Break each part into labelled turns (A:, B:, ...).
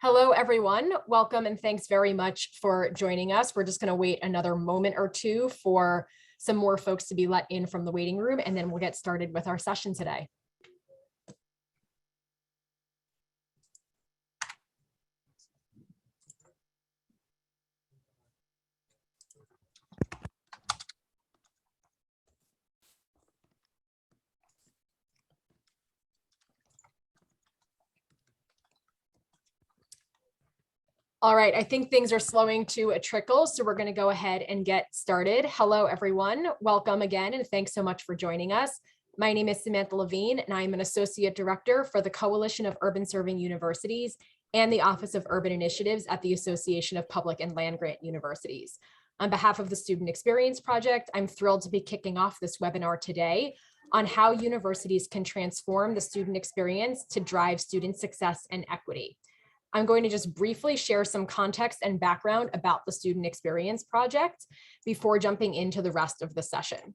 A: Hello, everyone. Welcome and thanks very much for joining us. We're just going to wait another moment or two for some more folks to be let in from the waiting room, and then we'll get started with our session today. All right, I think things are slowing to a trickle, so we're going to go ahead and get started. Hello, everyone. Welcome again, and thanks so much for joining us. My name is Samantha Levine, and I'm an Associate Director for the Coalition of Urban Serving Universities and the Office of Urban Initiatives at the Association of Public and Land-Grant Universities. On behalf of the Student Experience Project, I'm thrilled to be kicking off this webinar today on how universities can transform the student experience to drive student success and equity. I'm going to just briefly share some context and background about the Student Experience Project before jumping into the rest of the session.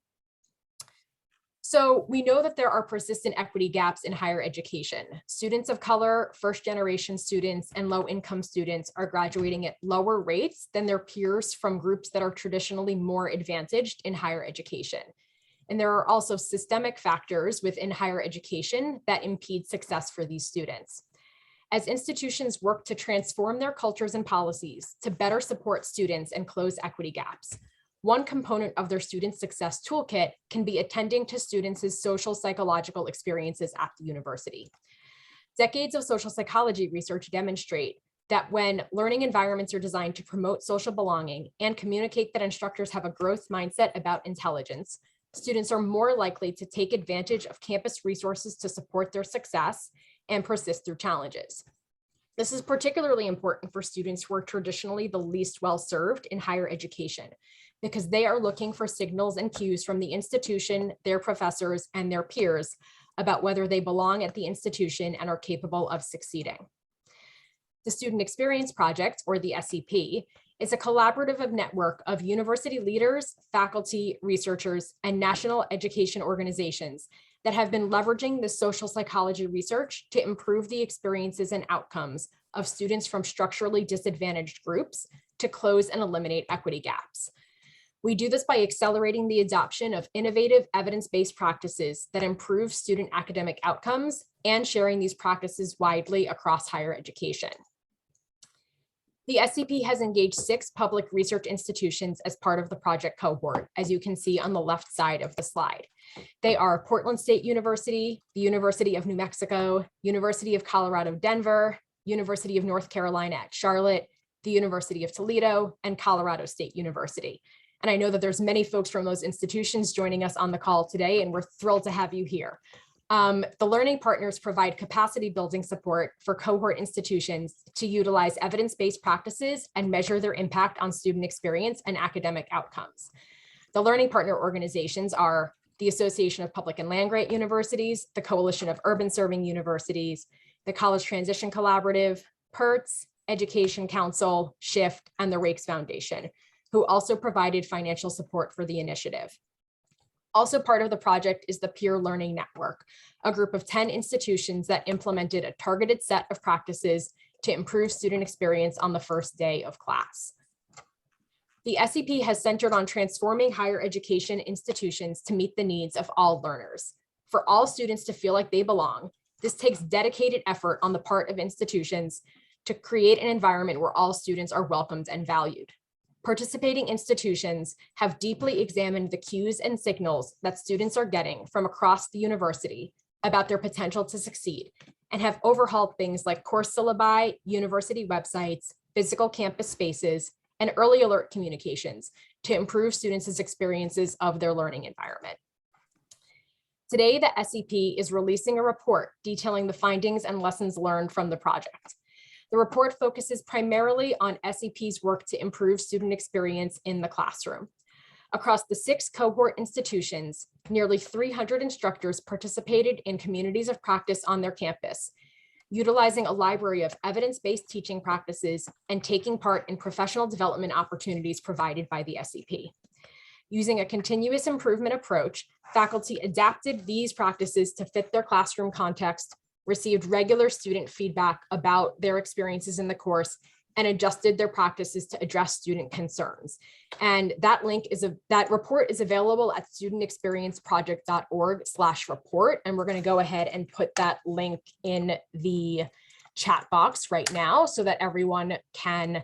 A: So we know that there are persistent equity gaps in higher education. Students of color, first-generation students, and low-income students are graduating at lower rates than their peers from groups that are traditionally more advantaged in higher education. And there are also systemic factors within higher education that impede success for these students. As institutions work to transform their cultures and policies to better support students and close equity gaps, one component of their student success toolkit can be attending to students' social psychological experiences at the university. Decades of social psychology research demonstrate that when learning environments are designed to promote social belonging and communicate that instructors have a growth mindset about intelligence, students are more likely to take advantage of campus resources to support their success and persist through challenges. This is particularly important for students who are traditionally the least well-served in higher education, because they are looking for signals and cues from the institution, their professors, and their peers about whether they belong at the institution and are capable of succeeding. The Student Experience Project, or the SEP, is a collaborative network of university leaders, faculty, researchers, and national education organizations that have been leveraging the social psychology research to improve the experiences and outcomes of students from structurally disadvantaged groups to close and eliminate equity gaps. We do this by accelerating the adoption of innovative evidence-based practices that improve student academic outcomes and sharing these practices widely across higher education. The SCP has engaged 6 public research institutions as part of the project cohort, as you can see on the left side of the slide. They are Portland State University, the University of New Mexico, University of Colorado, Denver, University of North Carolina at Charlotte, the University of Toledo, and Colorado State University. And I know that there's many folks from those institutions joining us on the call today, and we're thrilled to have you here. The learning partners provide capacity building support for cohort institutions to utilize evidence-based practices and measure their impact on student experience and academic outcomes. The learning partner organizations are the Association of Public and Land-Grant Universities, the Coalition of Urban Serving Universities, the College Transition Collaborative, PERTS, Education Council, SHIFT, and the Rakes Foundation, who also provided financial support for the initiative. Also part of the project is the Peer Learning Network, a group of 10 institutions that implemented a targeted set of practices to improve student experience on the first day of class. The SEP has centered on transforming higher education institutions to meet the needs of all learners. For all students to feel like they belong, this takes dedicated effort on the part of institutions to create an environment where all students are welcomed and valued. Participating institutions have deeply examined the cues and signals that students are getting from across the university about their potential to succeed, and have overhauled things like course syllabi, university websites, physical campus spaces, and early alert communications to improve students' experiences of their learning environment. Today, the SEP is releasing a report detailing the findings and lessons learned from the project. The report focuses primarily on SEP's work to improve student experience in the classroom. Across the 6 cohort institutions, nearly 300 instructors participated in communities of practice on their campus, utilizing a library of evidence-based teaching practices and taking part in professional development opportunities provided by the SEP. Using a continuous improvement approach, faculty adapted these practices to fit their classroom context, received regular student feedback about their experiences in the course, and adjusted their practices to address student concerns. And that report is available at studentexperienceproject.org/report. And we're going to go ahead and put that link in the chat box right now so that everyone can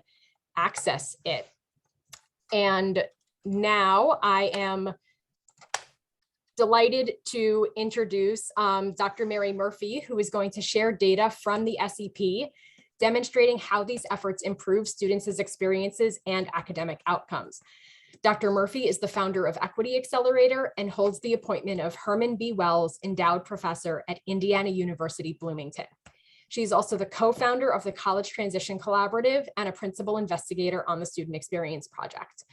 A: access it. And now I am delighted to introduce Dr. Mary Murphy, who is going to share data from the SEP, demonstrating how these efforts improve students' experiences and academic outcomes. Dr. Murphy is the founder of Equity Accelerator and holds the appointment of Herman B. Wells Endowed Professor at Indiana University, Bloomington. She's also the co-founder of the College Transition Collaborative and a principal investigator on the Student Experience Project.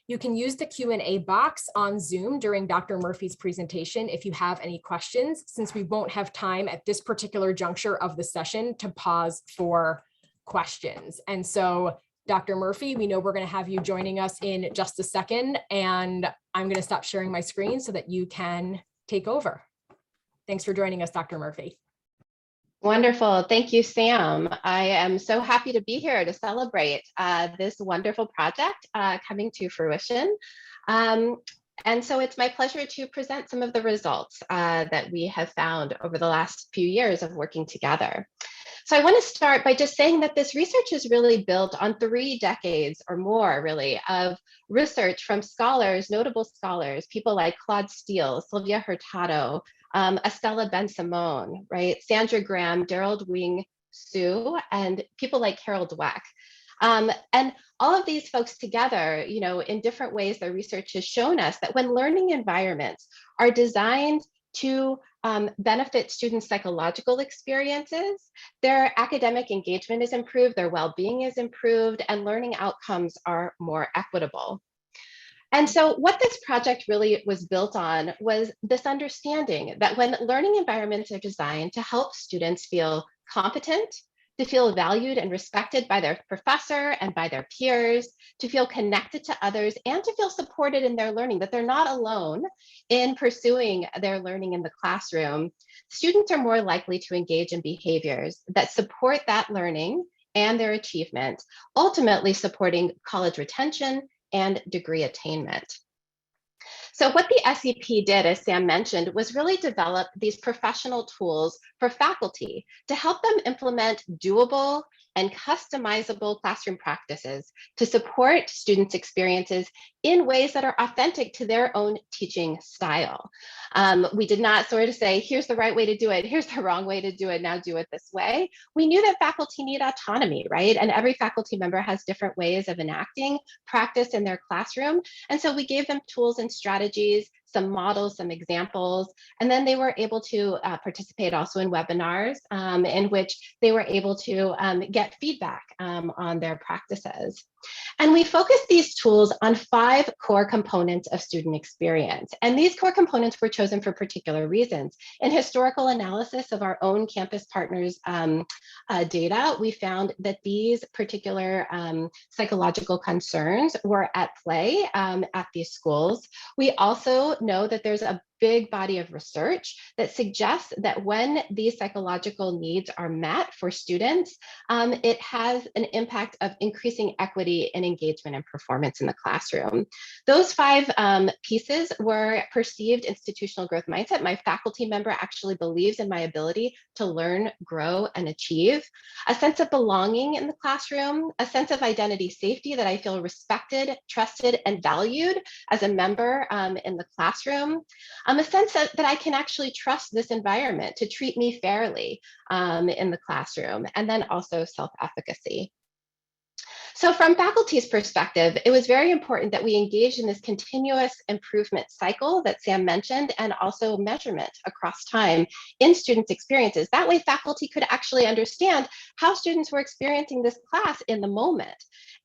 A: You can use the Q&A box on Zoom during Dr. Murphy's presentation if you have any questions, since we won't have time at this particular juncture of the session to pause for questions. And so, Dr. Murphy, we know we're going to have you joining us in just a second, and I'm going to stop sharing my screen so that you can take over. Thanks for joining us, Dr. Murphy.
B: Wonderful. Thank you, Sam. I am so happy to be here to celebrate this wonderful project coming to fruition. And so it's my pleasure to present some of the results that we have found over the last few years of working together. So I want to start by just saying that this research is really built on 3 decades or more, really, of research from scholars, notable scholars, people like Claude Steele, Sylvia Hurtado, Estella Ben-Simone, right? Sandra Graham, Daryl Wing Su, and people like Carol Dweck. And all of these folks together, in different ways, their research has shown us that when learning environments are designed to benefit students' psychological experiences, their academic engagement is improved, their well-being is improved, and learning outcomes are more equitable. And so what this project really was built on was this understanding that when learning environments are designed to help students feel competent, to feel valued and respected by their professor and by their peers, to feel connected to others, and to feel supported in their learning, that they're not alone in pursuing their learning in the classroom, students are more likely to engage in behaviors that support that learning and their achievement, ultimately supporting college retention and degree attainment. So what the SEP did, as Sam mentioned, was really develop these professional tools for faculty to help them implement doable and customizable classroom practices to support students' experiences in ways that are authentic to their own teaching style. We did not sort of say, here's the right way to do it, here's the wrong way to do it, now do it this way. We knew that faculty need autonomy, right? And every faculty member has different ways of enacting practice in their classroom. And so we gave them tools and strategies, some models, some examples, and then they were able to participate also in webinars in which they were able to get feedback on their practices. And we focused these tools on 5 core components of student experience. And these core components were chosen for particular reasons. In historical analysis of our own campus partners' data, we found that these particular psychological concerns were at play at these schools. We also know that there's a big body of research that suggests that when these psychological needs are met for students, it has an impact of increasing equity and engagement and performance in the classroom. Those 5 pieces were perceived institutional growth mindset. My faculty member actually believes in my ability to learn, grow, and achieve. A sense of belonging in the classroom, a sense of identity safety, that I feel respected, trusted, and valued as a member in the classroom. A sense that I can actually trust this environment to treat me fairly in the classroom, and then also self-efficacy. So from faculty's perspective, it was very important that we engage in this continuous improvement cycle that Sam mentioned, and also measurement across time in students' experiences. That way faculty could actually understand how students were experiencing this class in the moment.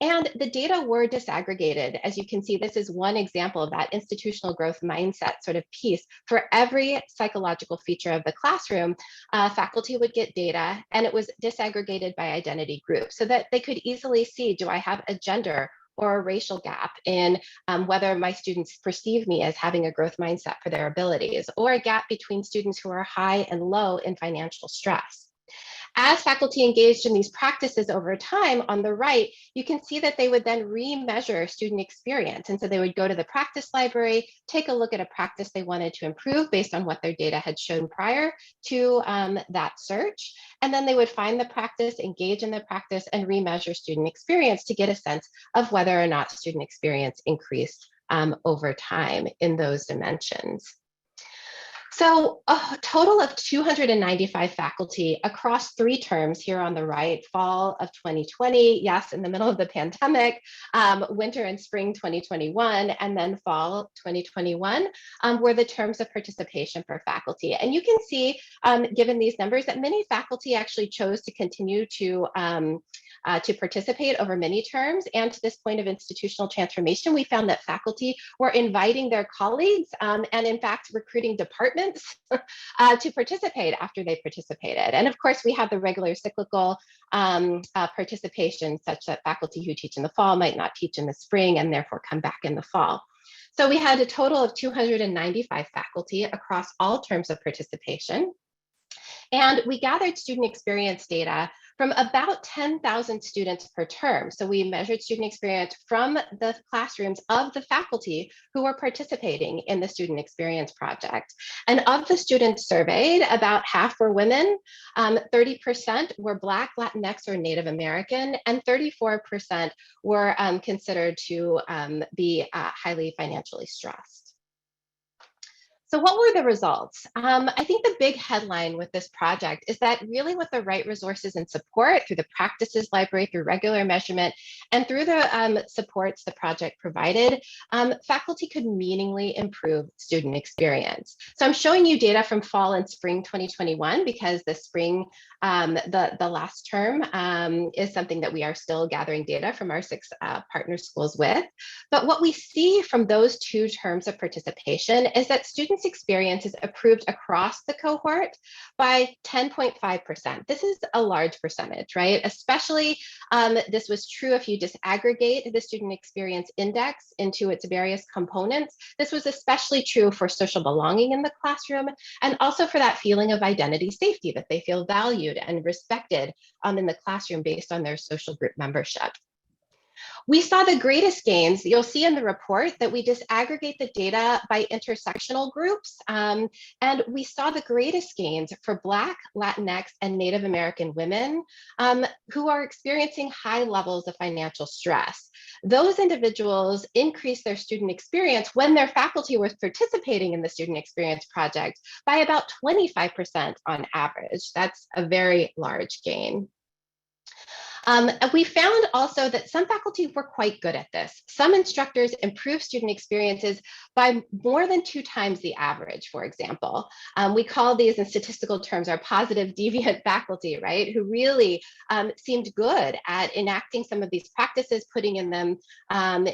B: And the data were disaggregated. As you can see, this is one example of that institutional growth mindset sort of piece. For every psychological feature of the classroom, faculty would get data, and it was disaggregated by identity group so that they could easily see, do I have a gender or a racial gap in whether my students perceive me as having a growth mindset for their abilities, or a gap between students who are high and low in financial stress. As faculty engaged in these practices over time, on the right, you can see that they would then re-measure student experience. And so they would go to the practice library, take a look at a practice they wanted to improve based on what their data had shown prior to that search. And then they would find the practice, engage in the practice, and re-measure student experience to get a sense of whether or not student experience increased over time in those dimensions. So a total of 295 faculty across 3 terms here on the right, fall of 2020, yes, in the middle of the pandemic, winter and spring 2021, and then fall 2021 were the terms of participation for faculty. And you can see, given these numbers, that many faculty actually chose to continue to participate over many terms. And to this point of institutional transformation, we found that faculty were inviting their colleagues and in fact recruiting departments to participate after they participated. And of course, we have the regular cyclical participation, such that faculty who teach in the fall might not teach in the spring and therefore come back in the fall. So we had a total of 295 faculty across all terms of participation. And we gathered student experience data from about 10,000 students per term. So we measured student experience from the classrooms of the faculty who were participating in the student experience project. And of the students surveyed, about half were women, 30% were Black, Latinx, or Native American, and 34% were considered to be highly financially stressed. So what were the results? I think the big headline with this project is that really with the right resources and support through the practices library, through regular measurement, and through the supports the project provided, faculty could meaningfully improve student experience. So I'm showing you data from fall and spring 2021 because the spring, the last term is something that we are still gathering data from our 6 partner schools with. But what we see from those 2 terms of participation is that students' experience is improved across the cohort by 10.5%. This is a large percentage, right? Especially this was true if you disaggregate the student experience index into its various components. This was especially true for social belonging in the classroom and also for that feeling of identity safety, that they feel valued and respected in the classroom based on their social group membership. We saw the greatest gains. You'll see in the report that we disaggregate the data by intersectional groups, and we saw the greatest gains for Black, Latinx, and Native American women who are experiencing high levels of financial stress. Those individuals increased their student experience when their faculty was participating in the student experience project by about 25% on average. That's a very large gain. We found also that some faculty were quite good at this. Some instructors improved student experiences by more than 2 times the average, for example. We call these in statistical terms our positive deviant faculty, right? Who really seemed good at enacting some of these practices, putting in them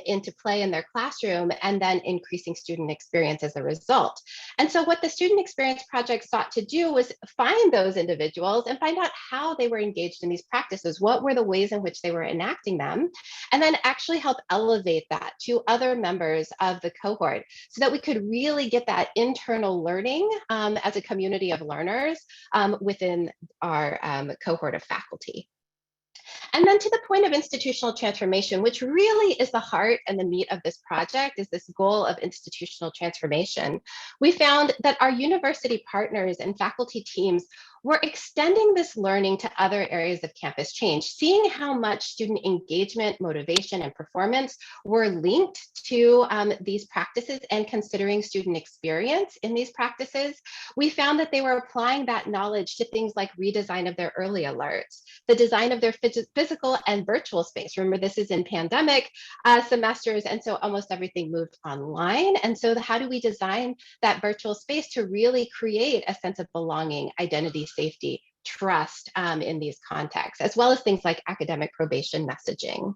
B: into play in their classroom, and then increasing student experience as a result. And so what the Student Experience Project sought to do was find those individuals and find out how they were engaged in these practices. What were the ways in which they were enacting them, and then actually help elevate that to other members of the cohort so that we could really get that internal learning as a community of learners within our cohort of faculty. And then to the point of institutional transformation, which really is the heart and the meat of this project, is this goal of institutional transformation. We found that our university partners and faculty teams were extending this learning to other areas of campus change, seeing how much student engagement, motivation, and performance were linked to these practices and considering student experience in these practices. We found that they were applying that knowledge to things like redesign of their early alerts, the design of their physical and virtual space. Remember, this is in pandemic semesters, and so almost everything moved online. And so how do we design that virtual space to really create a sense of belonging, identity, safety, trust in these contexts, as well as things like academic probation messaging.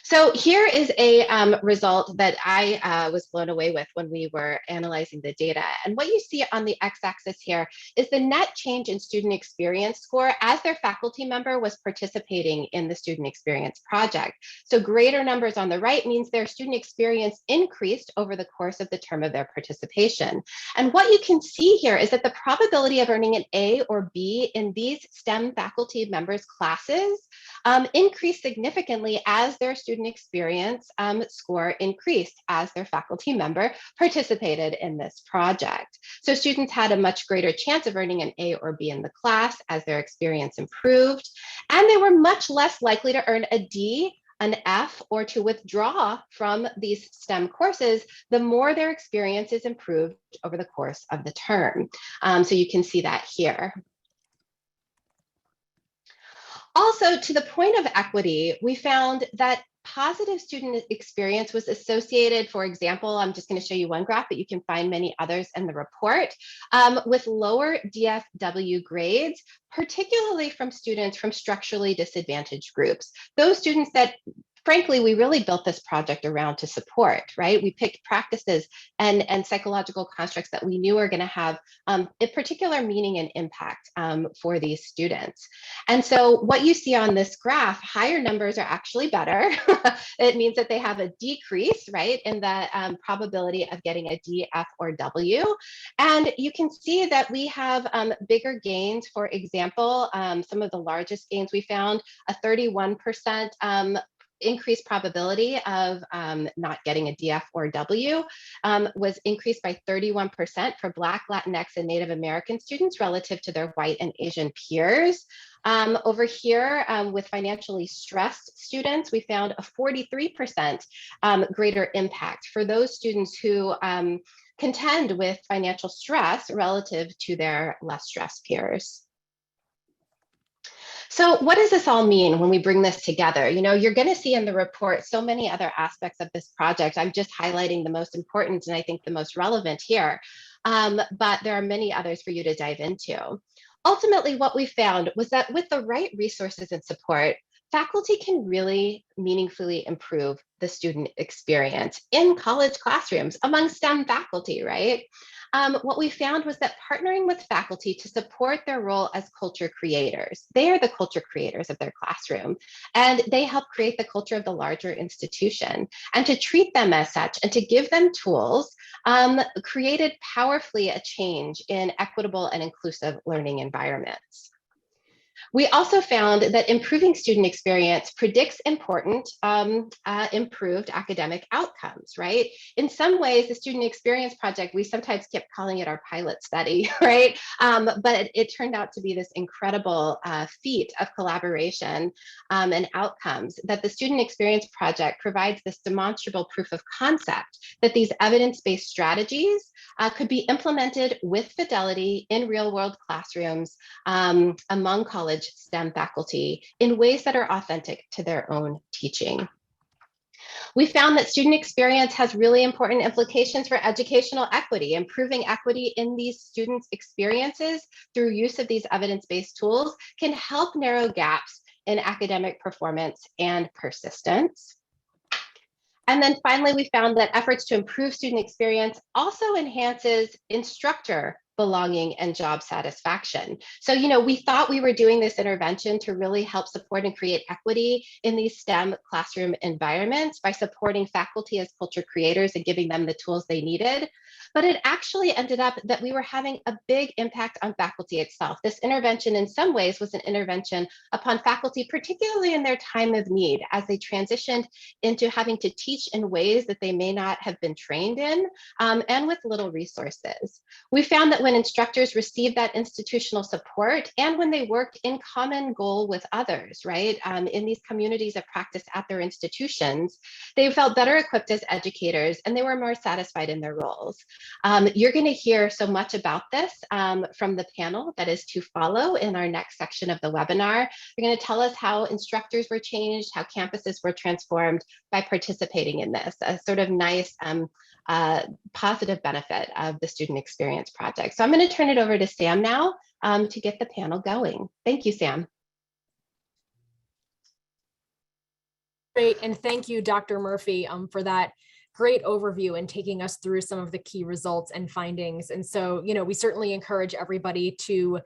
B: So here is a result that I was blown away with when we were analyzing the data. And what you see on the x-axis here is the net change in student experience score as their faculty member was participating in the student experience project. So greater numbers on the right means their student experience increased over the course of the term of their participation. And what you can see here is that the probability of earning an A or B in these STEM faculty members' classes increased significantly as their student experience score increased as their faculty member participated in this project. So students had a much greater chance of earning an A or B in the class as their experience improved, and they were much less likely to earn a D, an F, or to withdraw from these STEM courses the more their experiences improved over the course of the term. So you can see that here. Also, to the point of equity, we found that positive student experience was associated, for example, I'm just going to show you one graph, but you can find many others in the report, with lower DFW grades, particularly from students from structurally disadvantaged groups. Those students that frankly, we really built this project around to support, right? We picked practices and psychological constructs that we knew are going to have a particular meaning and impact for these students. And so what you see on this graph, higher numbers are actually better. It means that they have a decrease, right, in the probability of getting a D, F, or W. And you can see that we have bigger gains. For example, some of the largest gains we found, a 31% increased probability of not getting a DF or W was increased by 31% for Black, Latinx, and Native American students relative to their white and Asian peers. Over here, with financially stressed students, we found a 43% greater impact for those students who contend with financial stress relative to their less stressed peers. So what does this all mean when we bring this together? You know, you're going to see in the report so many other aspects of this project. I'm just highlighting the most important and I think the most relevant here, but there are many others for you to dive into. Ultimately, what we found was that with the right resources and support, faculty can really meaningfully improve the student experience in college classrooms among STEM faculty, right? What we found was that partnering with faculty to support their role as culture creators, they are the culture creators of their classroom, and they help create the culture of the larger institution. And to treat them as such and to give them tools created powerfully a change in equitable and inclusive learning environments. We also found that improving student experience predicts important improved academic outcomes, right? In some ways, the student experience project, we sometimes kept calling it our pilot study, right? But it turned out to be this incredible feat of collaboration and outcomes that the student experience project provides this demonstrable proof of concept that these evidence-based strategies could be implemented with fidelity in real-world classrooms among college STEM faculty in ways that are authentic to their own teaching. We found that student experience has really important implications for educational equity. Improving equity in these students' experiences through use of these evidence-based tools can help narrow gaps in academic performance and persistence. And then finally, we found that efforts to improve student experience also enhances instructor belonging and job satisfaction. So, you know, we thought we were doing this intervention to really help support and create equity in these STEM classroom environments by supporting faculty as culture creators and giving them the tools they needed. But it actually ended up that we were having a big impact on faculty itself. This intervention in some ways was an intervention upon faculty, particularly in their time of need, as they transitioned into having to teach in ways that they may not have been trained in, and with little resources. We found that when instructors received that institutional support and when they worked in common goal with others, right, in these communities of practice at their institutions, they felt better equipped as educators and they were more satisfied in their roles. You're going to hear so much about this from the panel that is to follow in our next section of the webinar. They're going to tell us how instructors were changed, how campuses were transformed by participating in this, a sort of nice positive benefit of the student experience project. So I'm going to turn it over to Sam now to get the panel going. Thank you, Sam.
A: Great, and thank you, Dr. Murphy, for that great overview and taking us through some of the key results and findings. And so, we certainly encourage everybody to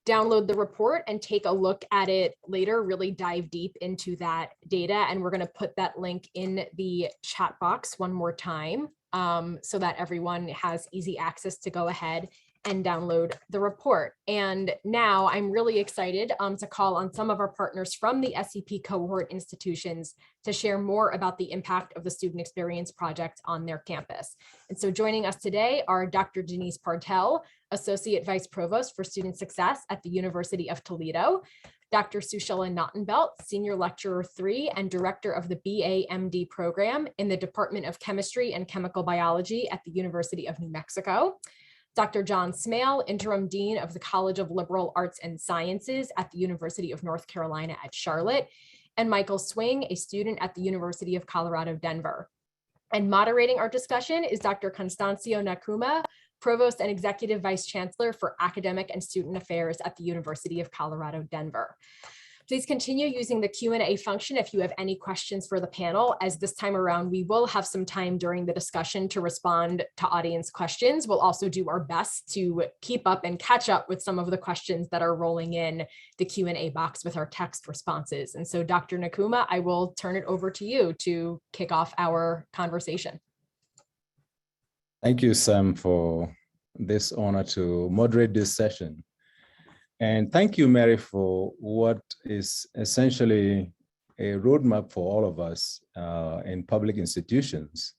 A: download the report and take a look at it later, really dive deep into that data. And we're going to put that link in the chat box one more time so that everyone has easy access to go ahead and download the report. And now I'm really excited to call on some of our partners from the SEP cohort institutions to share more about the impact of the Student Experience Project on their campus. And so joining us today are Dr. Denise Partel, Associate Vice Provost for Student Success at the University of Toledo, Dr. Sushila Naughtenbelt, Senior Lecturer 3 and Director of the BA-MD program in the Department of Chemistry and Chemical Biology at the University of New Mexico, Dr. John Smale, Interim Dean of the College of Liberal Arts and Sciences at the University of North Carolina at Charlotte, and Michael Swing, a student at the University of Colorado, Denver. And moderating our discussion is Dr. Constancio Nakuma, Provost and Executive Vice Chancellor for Academic and Student Affairs at the University of Colorado, Denver. Please continue using the Q&A function if you have any questions for the panel, as this time around, we will have some time during the discussion to respond to audience questions. We'll also do our best to keep up and catch up with some of the questions that are rolling in the Q&A box with our text responses. And so Dr. Nakuma, I will turn it over to you to kick off our conversation.
C: Thank you, Sam, for this honor to moderate this session. And thank you, Mary, for what is essentially a roadmap for all of us in public institutions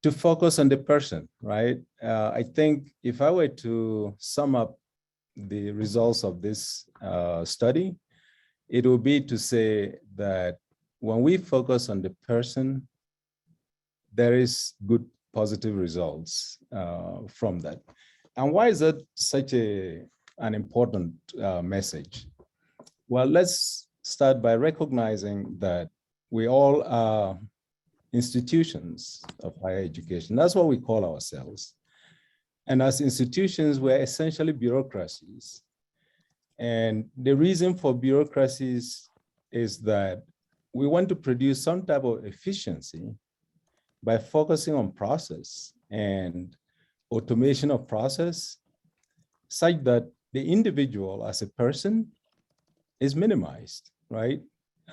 C: to focus on the person, right? I think if I were to sum up the results of this study, it would be to say that when we focus on the person, there is good positive results from that. And why is that such an important message? Well, let's start by recognizing that we all are institutions of higher education. That's what we call ourselves. And as institutions, we're essentially bureaucracies. And the reason for bureaucracies is that we want to produce some type of efficiency by focusing on process and automation of process, such that the individual as a person is minimized, right?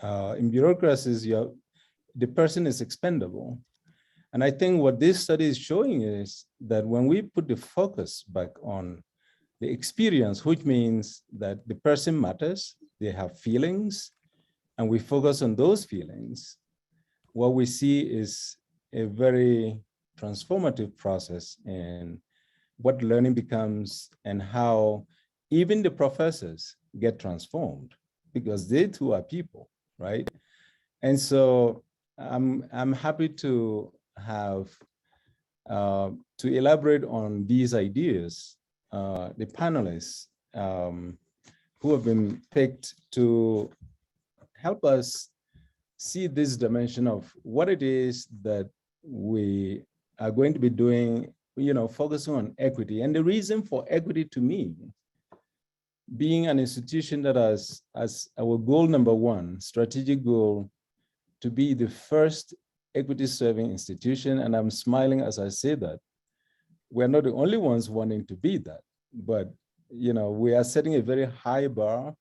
C: In bureaucracies, the person is expendable. And I think what this study is showing is that when we put the focus back on the experience, which means that the person matters, they have feelings, and we focus on those feelings, what we see is a very transformative process in what learning becomes and how even the professors get transformed, because they too are people, right? And so I'm happy to have to elaborate on these ideas, the panelists who have been picked to help us see this dimension of what it is that we are going to be doing, focusing on equity. And the reason for equity to me, being an institution that has as our goal number one, strategic goal, to be the first equity serving institution, and I'm smiling as I say that, we're not the only ones wanting to be that, but we are setting a very high bar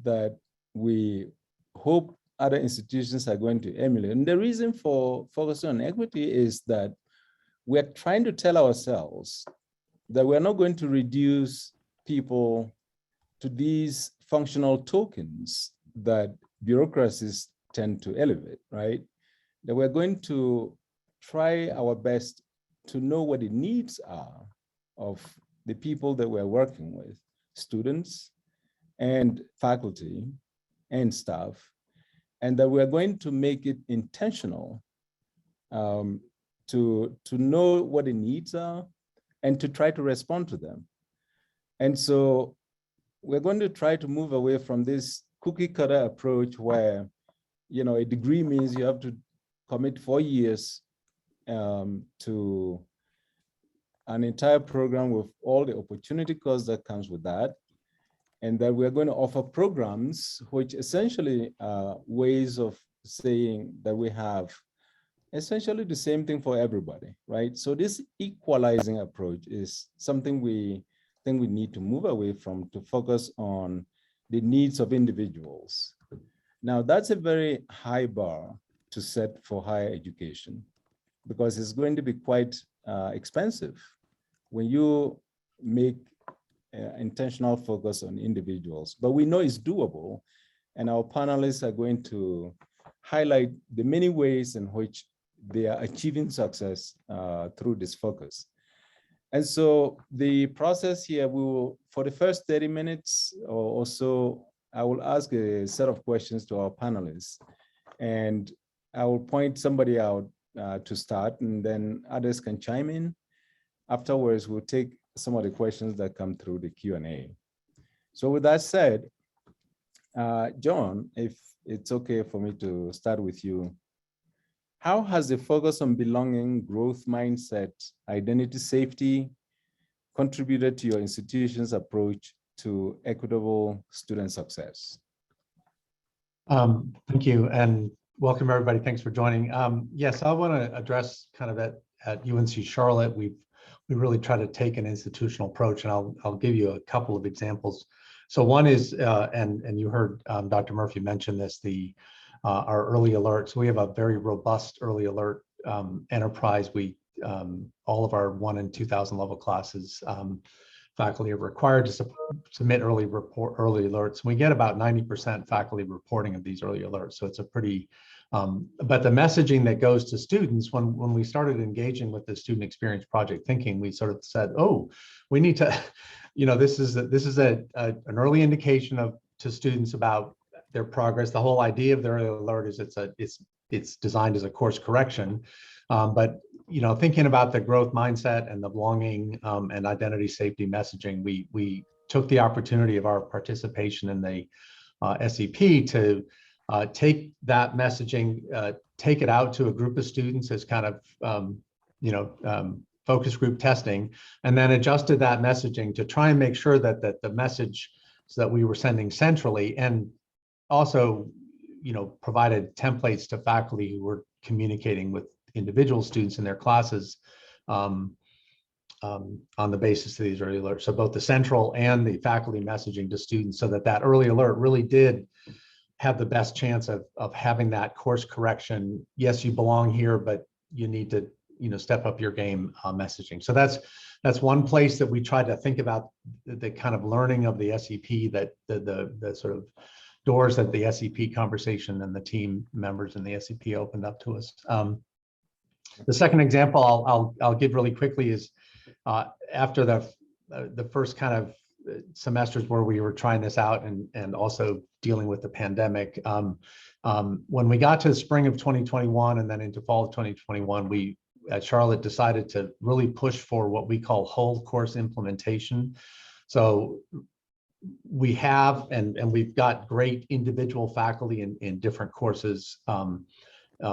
C: that we hope other institutions are going to emulate. And the reason for focusing on equity is that we're trying to tell ourselves that we're not going to reduce people to these functional tokens that bureaucracies tend to elevate, right? That we're going to try our best to know what the needs are of the people that we're working with, students and faculty and staff, and that we're going to make it intentional to know what the needs are and to try to respond to them. And so we're going to try to move away from this cookie cutter approach where, a degree means you have to commit 4 years to an entire program with all the opportunity costs that comes with that. And that we're going to offer programs which essentially are ways of saying that we have essentially the same thing for everybody, right? So this equalizing approach is something we think we need to move away from, to focus on the needs of individuals. Now, that's a very high bar to set for higher education, because it's going to be quite expensive when you make intentional focus on individuals. But we know it's doable, and our panelists are going to highlight the many ways in which they are achieving success through this focus. And so the process here, we will, for the first 30 minutes or so, I will ask a set of questions to our panelists, and I will point somebody out to start, and then others can chime in. Afterwards, we'll take some of the questions that come through the Q&A. So with that said, John, if it's okay for me to start with you, how has the focus on belonging, growth mindset, identity safety contributed to your institution's approach to equitable student success?
D: Thank you, and welcome everybody. Thanks for joining. Yes, I want to address kind of at UNC Charlotte, we really try to take an institutional approach, and I'll give you a couple of examples. So one is, and you heard Dr. Murphy mention this, our early alerts. We have a very robust early alert enterprise. We all of our 1,000 and 2,000 level classes, faculty are required to submit early alerts. We get about 90% faculty reporting of these early alerts. So it's a pretty, but the messaging that goes to students, when we started engaging with the student experience project thinking, we sort of said, oh, we need to, this is an early indication to students about their progress. The whole idea of the early alert is it's designed as a course correction, but thinking about the growth mindset and the belonging and identity safety messaging, we took the opportunity of our participation in the SEP to take that messaging, take it out to a group of students as kind of focus group testing, and then adjusted that messaging to try and make sure that the message that we were sending centrally, and also provided templates to faculty who were communicating with individual students in their classes on the basis of these early alerts. So both the central and the faculty messaging to students, so that early alert really did have the best chance of having that course correction. Yes, you belong here, but you need to step up your game messaging. So that's one place that we try to think about the kind of learning of the SEP, that the sort of doors that the SEP conversation and the team members in the SEP opened up to us. The second example I'll give really quickly is after the first kind of semesters where we were trying this out and also dealing with the pandemic. When we got to the spring of 2021 and then into fall of 2021, we at Charlotte decided to really push for what we call whole course implementation. So we have, and we've got great individual faculty in different courses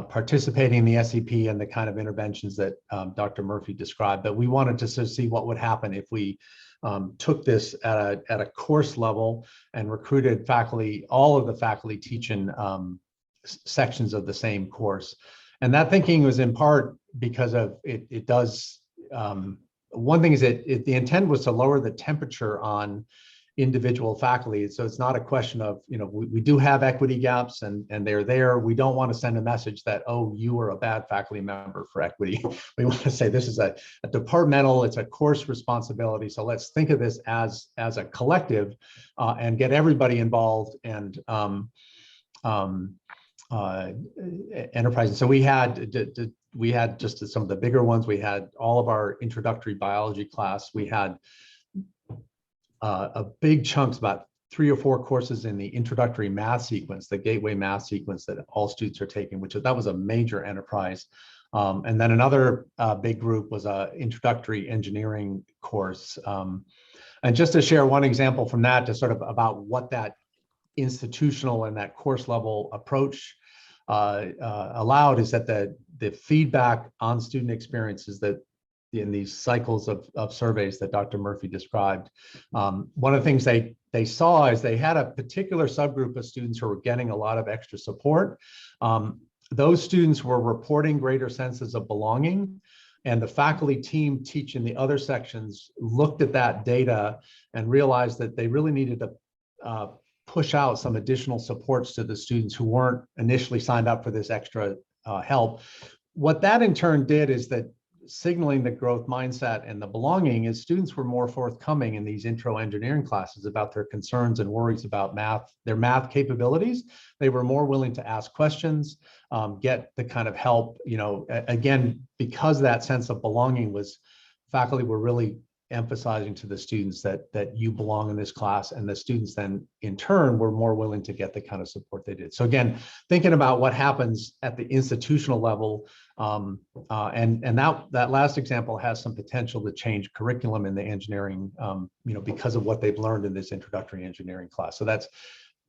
D: participating in the SEP and the kind of interventions that Dr. Murphy described. But we wanted to sort of see what would happen if we took this at a course level and recruited faculty, all of the faculty teaching sections of the same course. And that thinking was in part because of it does, one thing is the intent was to lower the temperature on individual faculty. So it's not a question of, we do have equity gaps and they're there. We don't want to send a message that, oh, you are a bad faculty member for equity. We want to say this is a departmental, it's a course responsibility. So let's think of this as a collective and get everybody involved and enterprise. And so we had just some of the bigger ones. We had all of our introductory biology class. We had a big chunks, about 3 or 4 courses in the introductory math sequence, the gateway math sequence that all students are taking, that was a major enterprise. And then another big group was a introductory engineering course. And just to share one example from that, to sort of about what that institutional and that course level approach allowed, is that the feedback on student experiences that in these cycles of surveys that Dr. Murphy described. One of the things they saw is they had a particular subgroup of students who were getting a lot of extra support. Those students were reporting greater senses of belonging, and the faculty team teaching the other sections looked at that data and realized that they really needed to push out some additional supports to the students who weren't initially signed up for this extra help. What that in turn did is that signaling the growth mindset and the belonging is students were more forthcoming in these intro engineering classes about their concerns and worries about math, their math capabilities. They were more willing to ask questions, get the kind of help, again, because that sense of belonging was, faculty were really emphasizing to the students that you belong in this class, and the students then in turn were more willing to get the kind of support they did. So again, thinking about what happens at the institutional level, and that last example has some potential to change curriculum in the engineering, because of what they've learned in this introductory engineering class. So that's,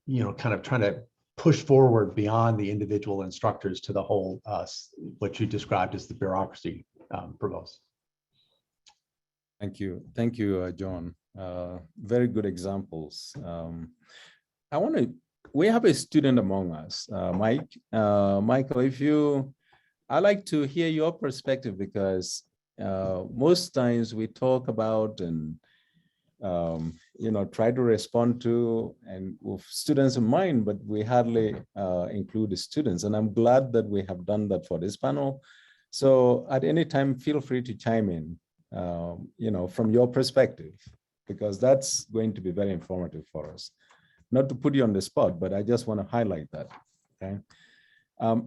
D: kind of trying to push forward beyond the individual instructors to the whole, what you described as the bureaucracy, provost.
C: Thank you, John. Very good examples. We have a student among us, Mike. Michael, I'd like to hear your perspective, because most times we talk about and try to respond to and with students in mind, but we hardly include the students. And I'm glad that we have done that for this panel. So at any time, feel free to chime in, from your perspective, because that's going to be very informative for us. Not to put you on the spot, but I just want to highlight that, okay?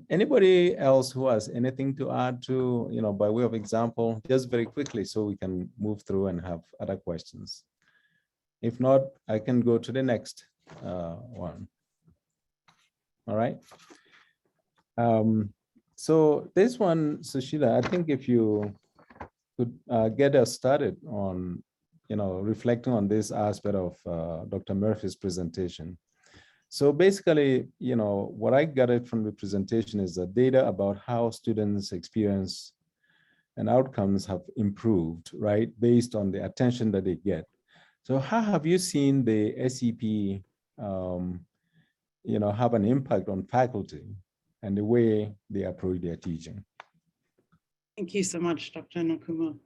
C: Anybody else who has anything to add to, by way of example, just very quickly so we can move through and have other questions. If not, I can go to the next one. All right. So this one, Sushila, I think if you could get us started on, reflecting on this aspect of Dr. Murphy's presentation. So basically, what I gathered from the presentation is the data about how students' experience and outcomes have improved, right, based on the attention that they get. So how have you seen the SEP, have an impact on faculty and the way they approach their teaching?
E: Thank you so much, Dr. Nakuma.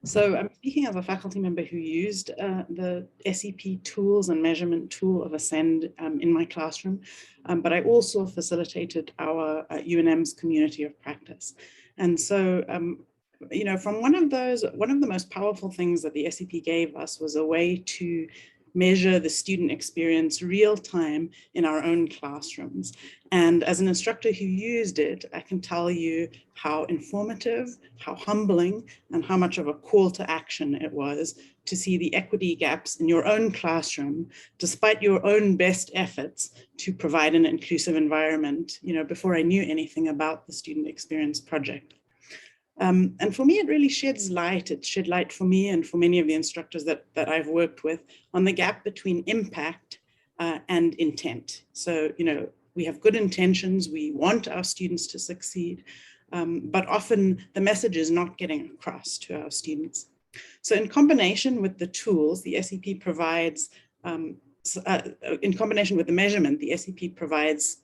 E: So I'm speaking as a faculty member who used the SEP tools and measurement tool of Ascend in my classroom, but I also facilitated our UNM's community of practice. And so, from one of the most powerful things that the SEP gave us was a way to measure the student experience real time in our own classrooms. And as an instructor who used it, I can tell you how informative, how humbling, and how much of a call to action it was to see the equity gaps in your own classroom, despite your own best efforts to provide an inclusive environment, before I knew anything about the Student Experience Project. And for me, it really sheds light. It shed light for me and for many of the instructors that I've worked with on the gap between impact and intent. So, we have good intentions. We want our students to succeed, but often the message is not getting across to our students. So in combination with the tools, the SEP provides, in combination with the measurement, the SEP provides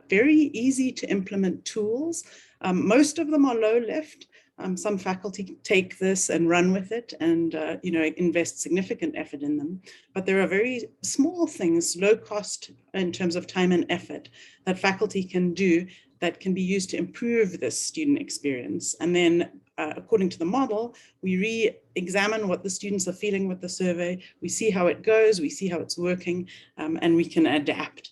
E: very easy to implement tools. Most of them are low lift. Some faculty take this and run with it and invest significant effort in them. But there are very small things, low cost in terms of time and effort, that faculty can do that can be used to improve this student experience. And then according to the model, we re-examine what the students are feeling with the survey. We see how it goes, we see how it's working, and we can adapt.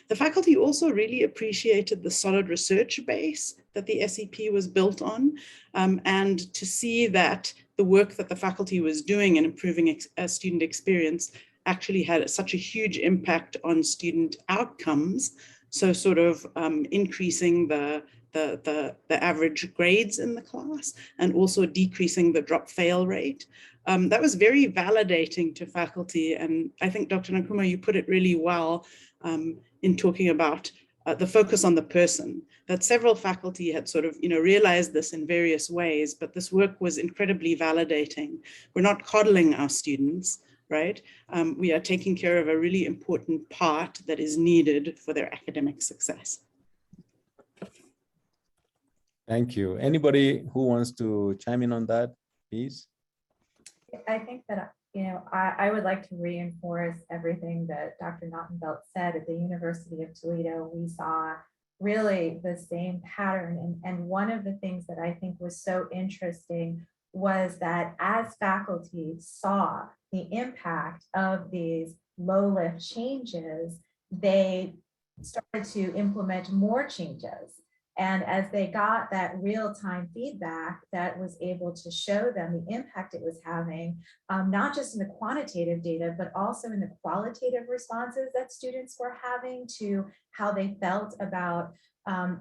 E: The faculty also really appreciated the solid research base that the SEP was built on, and to see that the work that the faculty was doing in improving student experience actually had such a huge impact on student outcomes. So sort of increasing the average grades in the class and also decreasing the drop fail rate. That was very validating to faculty. And I think Dr. Nakuma, you put it really well in talking about the focus on the person, that several faculty had sort of, realized this in various ways, but this work was incredibly validating. We're not coddling our students, right? We are taking care of a really important part that is needed for their academic success.
C: Thank you. Anybody who wants to chime in on that, please?
F: I think that, I would like to reinforce everything that Dr. Naughton-Belt said. At the University of Toledo, we saw really the same pattern. And one of the things that I think was so interesting was that as faculty saw the impact of these low lift changes, they started to implement more changes. And as they got that real-time feedback that was able to show them the impact it was having, not just in the quantitative data, but also in the qualitative responses that students were having to how they felt about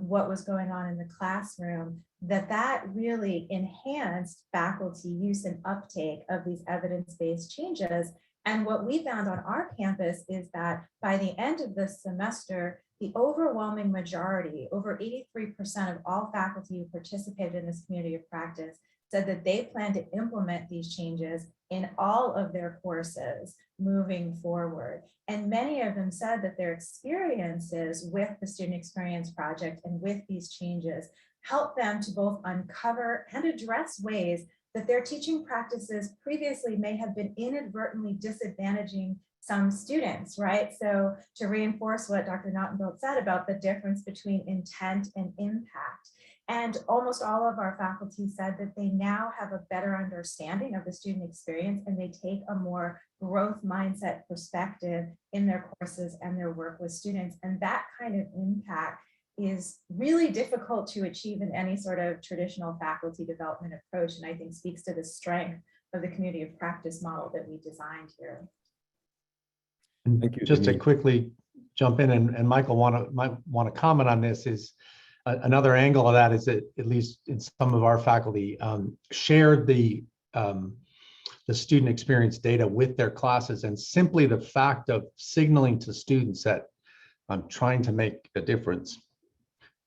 F: what was going on in the classroom, that really enhanced faculty use and uptake of these evidence-based changes. And what we found on our campus is that by the end of the semester, the overwhelming majority, over 83% of all faculty who participated in this community of practice, said that they plan to implement these changes in all of their courses moving forward. And many of them said that their experiences with the Student Experience Project and with these changes helped them to both uncover and address ways that their teaching practices previously may have been inadvertently disadvantaging some students, right? So to reinforce what Dr. Naughton-Belt said about the difference between intent and impact. And almost all of our faculty said that they now have a better understanding of the student experience and they take a more growth mindset perspective in their courses and their work with students. And that kind of impact is really difficult to achieve in any sort of traditional faculty development approach. And I think speaks to the strength of the community of practice model that we designed here.
C: Thank you.
D: Just to quickly jump in, and Michael might want to comment on this, is another angle of that is that at least in some of our faculty shared the student experience data with their classes, and simply the fact of signaling to students that I'm trying to make a difference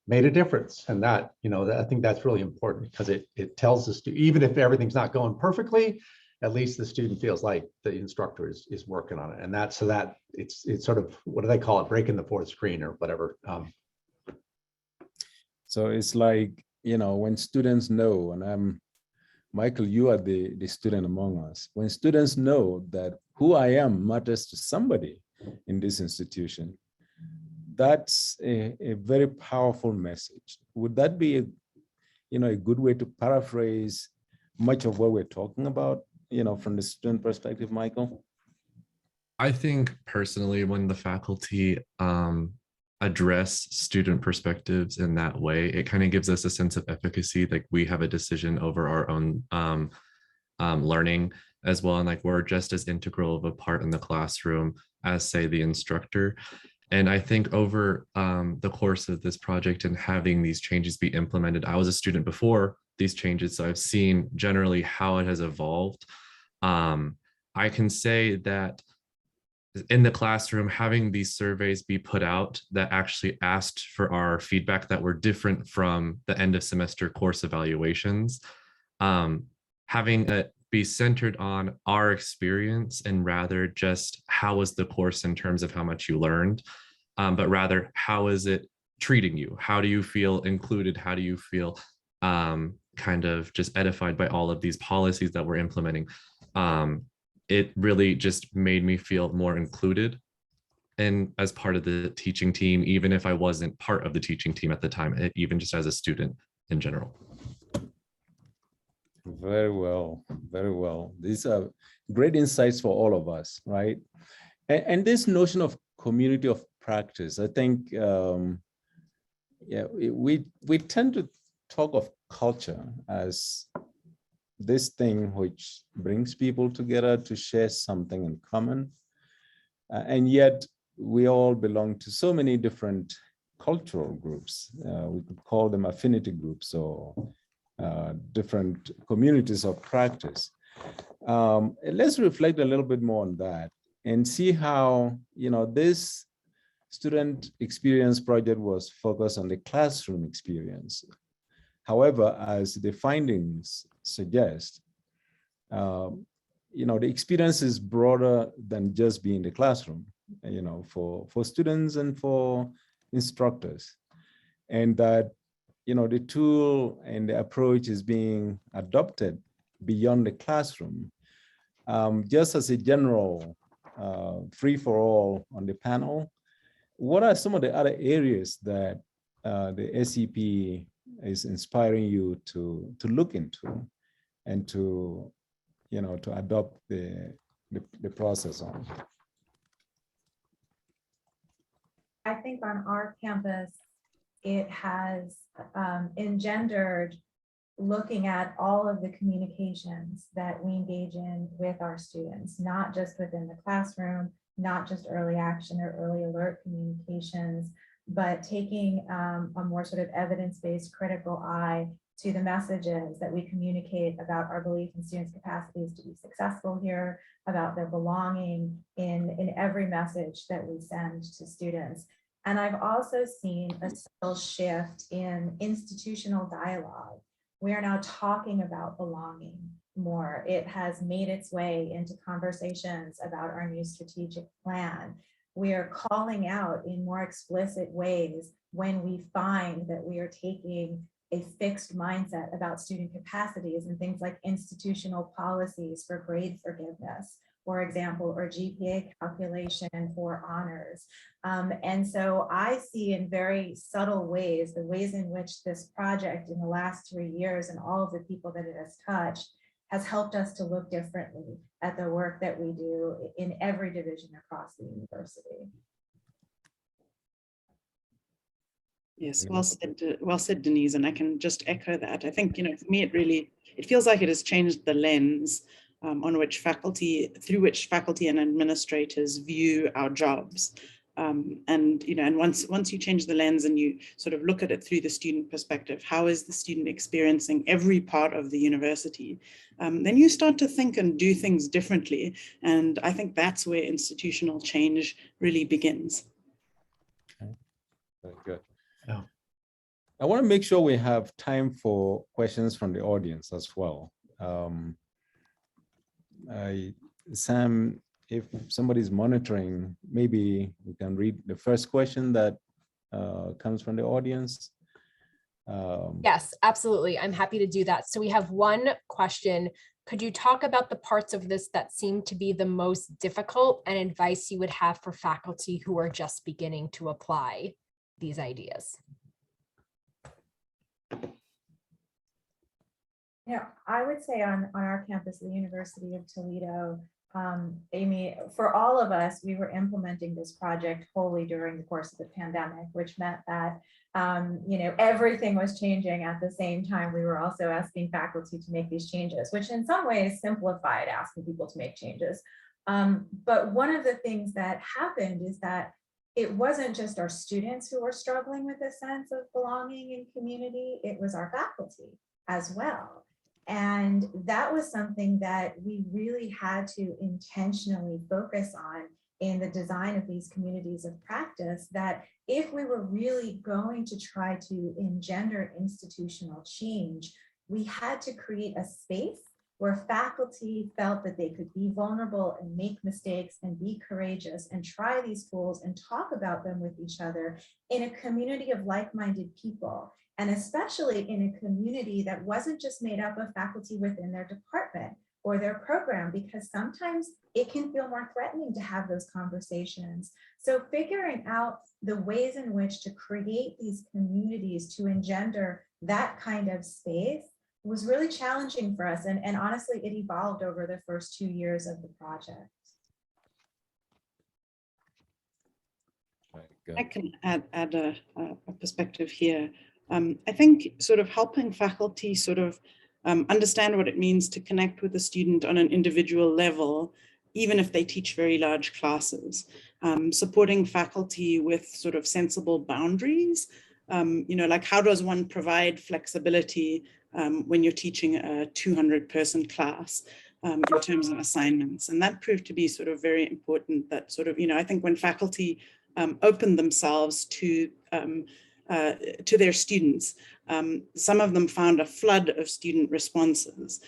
D: made a difference. And that, I think that's really important because it tells the student, even if everything's not going perfectly, at least the student feels like the instructor is working on it. And that's so that it's sort of, what do they call it? Breaking the fourth screen or whatever.
C: So it's like, when students know, and Michael, you are the student among us. When students know that who I am matters to somebody in this institution, that's a very powerful message. Would that be a good way to paraphrase much of what we're talking about, from the student perspective, Michael?
G: I think personally, when the faculty address student perspectives in that way, it kind of gives us a sense of efficacy, like we have a decision over our own learning as well. And like we're just as integral of a part in the classroom as, say, the instructor. And I think over the course of this project and having these changes be implemented, I was a student before these changes, so I've seen generally how it has evolved. I can say that in the classroom, having these surveys be put out that actually asked for our feedback that were different from the end of semester course evaluations, having it be centered on our experience and rather just how was the course in terms of how much you learned, but rather how is it treating you? How do you feel included? How do you feel kind of just edified by all of these policies that we're implementing? It really just made me feel more included and as part of the teaching team, even if I wasn't part of the teaching team at the time, even just as a student in general.
C: Very well, very well. These are great insights for all of us, right? And this notion of community of practice, I think, we tend to talk of culture as this thing which brings people together to share something in common. And yet we all belong to so many different cultural groups. We could call them affinity groups or different communities of practice. Let's reflect a little bit more on that and see how, this student experience project was focused on the classroom experience. However, as the findings suggest, the experience is broader than just being in the classroom, for students and for instructors. And that, the tool and the approach is being adopted beyond the classroom. Just as a general free-for-all on the panel, what are some of the other areas that the SEP is inspiring you to look into and to adopt the process on?
F: I think on our campus, it has engendered looking at all of the communications that we engage in with our students, not just within the classroom, not just early action or early alert communications, but taking a more sort of evidence-based critical eye to the messages that we communicate about our belief in students' capacities to be successful here, about their belonging in every message that we send to students. And I've also seen a subtle shift in institutional dialogue. We are now talking about belonging more. It has made its way into conversations about our new strategic plan. We are calling out in more explicit ways when we find that we are taking a fixed mindset about student capacities and things like institutional policies for grade forgiveness, for example, or GPA calculation for honors. And so I see in very subtle ways, the ways in which this project in the last 3 years and all of the people that it has touched has helped us to look differently at the work that we do in every division across the university.
E: Yes, well said, Denise, and I can just echo that. I think, for me, it feels like it has changed the lens through which faculty and administrators view our jobs. And once you change the lens and you sort of look at it through the student perspective, how is the student experiencing every part of the university? Then you start to think and do things differently. And I think that's where institutional change really begins.
C: Okay. Very good.
D: Yeah.
C: I want to make sure we have time for questions from the audience as well. Sam, if somebody's monitoring, maybe we can read the first question that comes from the audience.
A: Yes, absolutely. I'm happy to do that. So we have one question. Could you talk about the parts of this that seem to be the most difficult and advice you would have for faculty who are just beginning to apply these ideas?
F: I would say on our campus, the University of Toledo, Amy, for all of us, we were implementing this project wholly during the course of the pandemic, which meant that everything was changing at the same time. We were also asking faculty to make these changes, which in some ways simplified asking people to make changes. But one of the things that happened is that it wasn't just our students who were struggling with a sense of belonging and community, it was our faculty as well. And that was something that we really had to intentionally focus on in the design of these communities of practice, that if we were really going to try to engender institutional change, we had to create a space where faculty felt that they could be vulnerable and make mistakes and be courageous and try these tools and talk about them with each other in a community of like-minded people. And especially in a community that wasn't just made up of faculty within their department or their program, because sometimes it can feel more threatening to have those conversations. So figuring out the ways in which to create these communities to engender that kind of space was really challenging for us. And honestly, it evolved over the first 2 years of the project.
E: I can add a perspective here. I think sort of helping faculty sort of understand what it means to connect with the student on an individual level, even if they teach very large classes, supporting faculty with sort of sensible boundaries, like how does one provide flexibility when you're teaching a 200-person class in terms of assignments. And that proved to be sort of very important, that sort of, I think when faculty open themselves to their students. Some of them found a flood of student responses,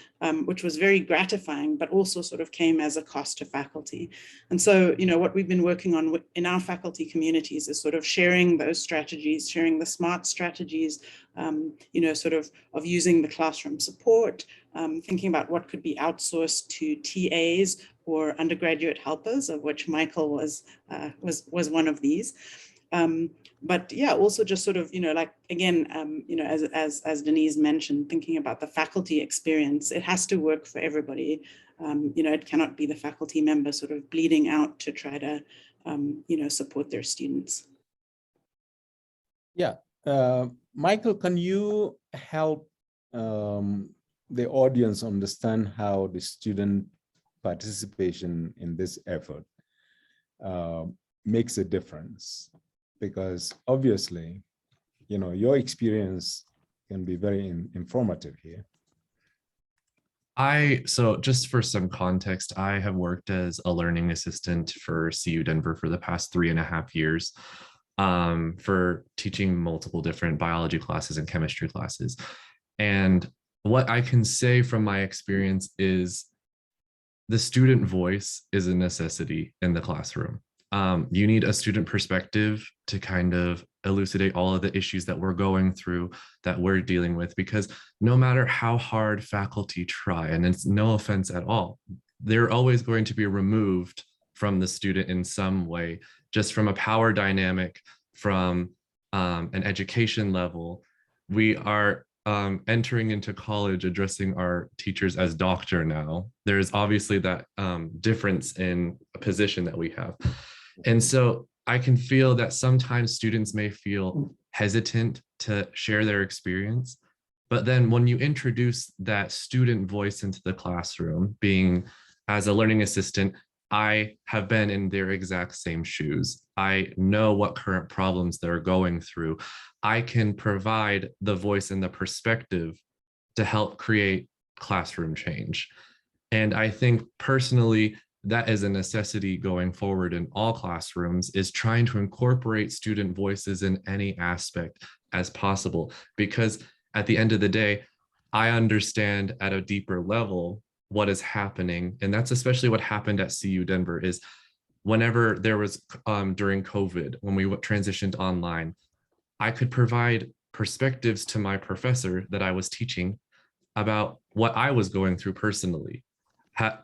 E: which was very gratifying, but also sort of came as a cost to faculty. And so, what we've been working on in our faculty communities is sort of sharing those strategies, sharing the smart strategies, sort of using the classroom support, thinking about what could be outsourced to TAs or undergraduate helpers, of which Michael was one of these. But yeah, also just sort of, like, again, as Denise mentioned, thinking about the faculty experience, it has to work for everybody. It cannot be the faculty member sort of bleeding out to try to, support their students.
C: Yeah. Michael, can you help the audience understand how the student participation in this effort makes a difference? Because obviously, your experience can be very informative here.
G: So just for some context, I have worked as a learning assistant for CU Denver for the past 3.5 years, for teaching multiple different biology classes and chemistry classes. And what I can say from my experience is the student voice is a necessity in the classroom. You need a student perspective to kind of elucidate all of the issues that we're going through, that we're dealing with, because no matter how hard faculty try, and it's no offense at all, they're always going to be removed from the student in some way, just from a power dynamic, from an education level. We are entering into college addressing our teachers as doctor now. There's obviously that difference in a position that we have. And so I can feel that sometimes students may feel hesitant to share their experience. But then when you introduce that student voice into the classroom, being as a learning assistant, I have been in their exact same shoes. I know what current problems they're going through. I can provide the voice and the perspective to help create classroom change. And I think personally, that is a necessity going forward in all classrooms, is trying to incorporate student voices in any aspect as possible. Because at the end of the day, I understand at a deeper level what is happening. And that's especially what happened at CU Denver, is whenever there was, during COVID, when we transitioned online, I could provide perspectives to my professor that I was teaching about what I was going through personally.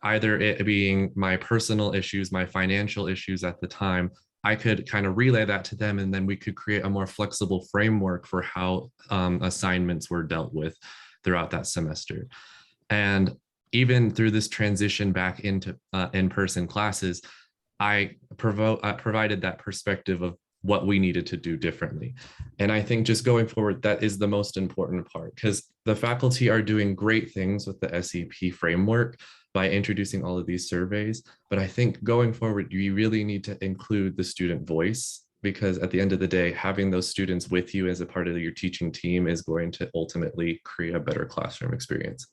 G: Either it being my personal issues, my financial issues at the time, I could kind of relay that to them, and then we could create a more flexible framework for how assignments were dealt with throughout that semester. And even through this transition back into in-person classes, I provided that perspective of what we needed to do differently. And I think just going forward, that is the most important part, because the faculty are doing great things with the SEP framework by introducing all of these surveys. But I think going forward, you really need to include the student voice, because at the end of the day, having those students with you as a part of your teaching team is going to ultimately create a better classroom experience.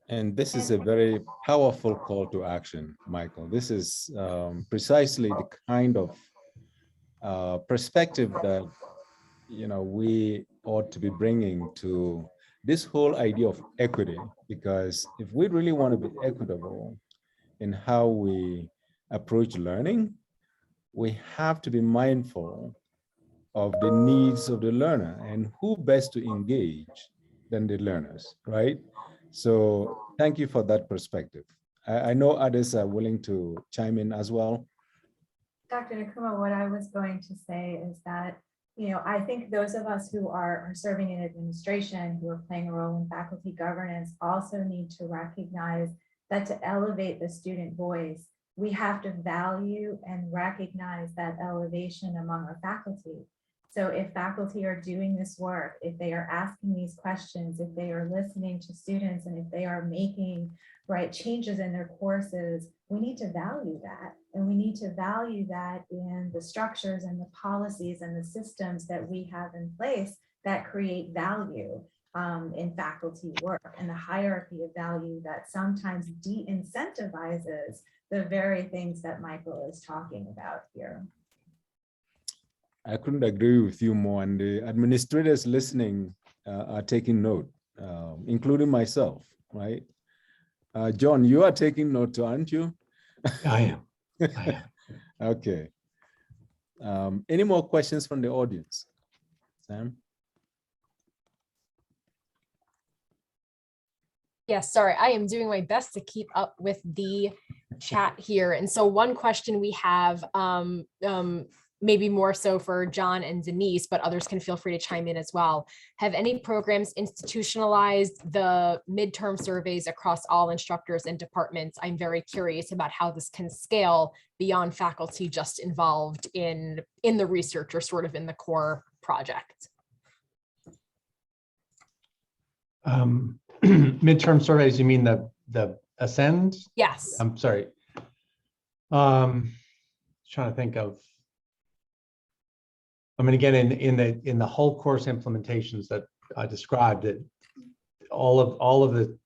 C: And this is a very powerful call to action, Michael. This is precisely the kind of perspective that we ought to be bringing to this whole idea of equity. Because if we really want to be equitable in how we approach learning, we have to be mindful of the needs of the learner, and who best to engage than the learners, right? So thank you for that perspective. I know others are willing to chime in as well.
F: Dr. Nakuma, what I was going to say is that, I think those of us who are serving in administration, who are playing a role in faculty governance, also need to recognize that to elevate the student voice, we have to value and recognize that elevation among our faculty. So if faculty are doing this work, if they are asking these questions, if they are listening to students, and if they are making changes in their courses, we need to value that. And we need to value that in the structures and the policies and the systems that we have in place that create value in faculty work, and the hierarchy of value that sometimes de-incentivizes the very things that Michael is talking about here.
C: I couldn't agree with you more. And the administrators listening are taking note, including myself, right? John, you are taking note, aren't you?
D: I am. I am.
C: Okay. Any more questions from the audience? Sam?
A: Yes, sorry, I am doing my best to keep up with the chat here. And so one question we have, maybe more so for John and Denise, but others can feel free to chime in as well. Have any programs institutionalized the midterm surveys across all instructors and departments? I'm very curious about how this can scale beyond faculty just involved in the research or sort of in the core project.
D: Midterm surveys, you mean the Ascend?
A: Yes.
D: I'm sorry. Trying to think of. I mean, again, in the whole course implementations that I described, it all of the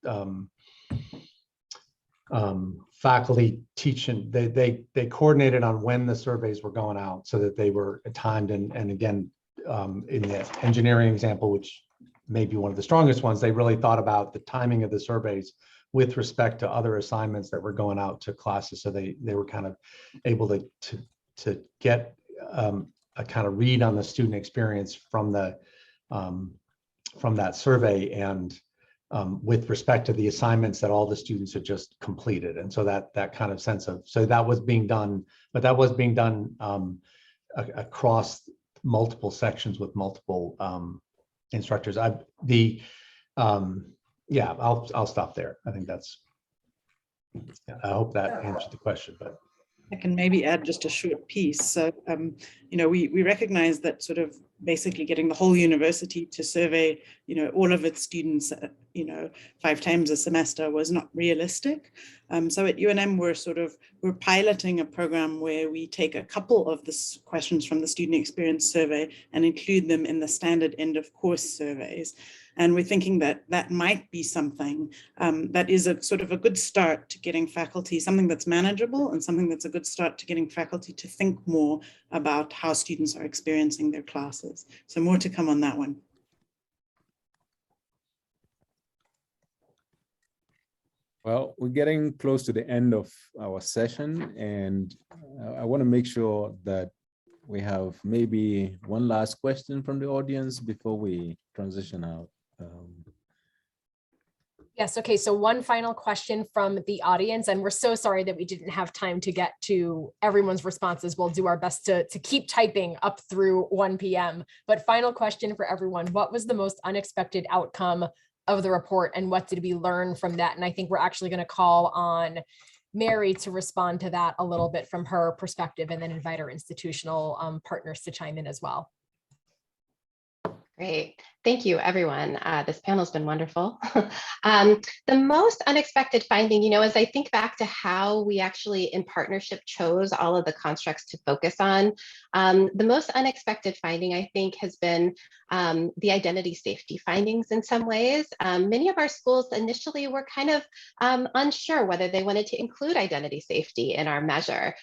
D: faculty teaching, they coordinated on when the surveys were going out so that they were timed. And again, in the engineering example, which may be one of the strongest ones, they really thought about the timing of the surveys with respect to other assignments that were going out to classes. So they were kind of able to get a kind of read on the student experience from that survey and with respect to the assignments that all the students had just completed. And so that kind of sense of, so that was being done, but that was being done across multiple sections with multiple instructors. Yeah, I'll stop there. I think that's, I hope that answered the question, but.
E: I can maybe add just a short piece. So, you know, we recognize that sort of basically getting the whole university to survey, you know, all of its students, you know, 5 times a semester was not realistic. So at UNM, we're piloting a program where we take a couple of the questions from the student experience survey and include them in the standard end of course surveys. And we're thinking that that might be something that is a sort of a good start to getting faculty, something that's manageable and something that's a good start to getting faculty to think more about how students are experiencing their classes. So more to come on that one.
C: Well, we're getting close to the end of our session, and I want to make sure that we have maybe one last question from the audience before we transition out.
A: Yes, okay, so one final question from the audience, and we're so sorry that we didn't have time to get to everyone's responses. We'll do our best to keep typing up through 1 p.m. But final question for everyone, what was the most unexpected outcome of the report and what did we learn from that? And I think we're actually going to call on Mary to respond to that a little bit from her perspective and then invite our institutional partners to chime in as well.
B: Great. Thank you, everyone. This panel has been wonderful. The most unexpected finding, you know, as I think back to how we actually in partnership chose all of the constructs to focus on, the most unexpected finding, I think, has been the identity safety findings in some ways. Many of our schools initially were kind of unsure whether they wanted to include identity safety in our measure.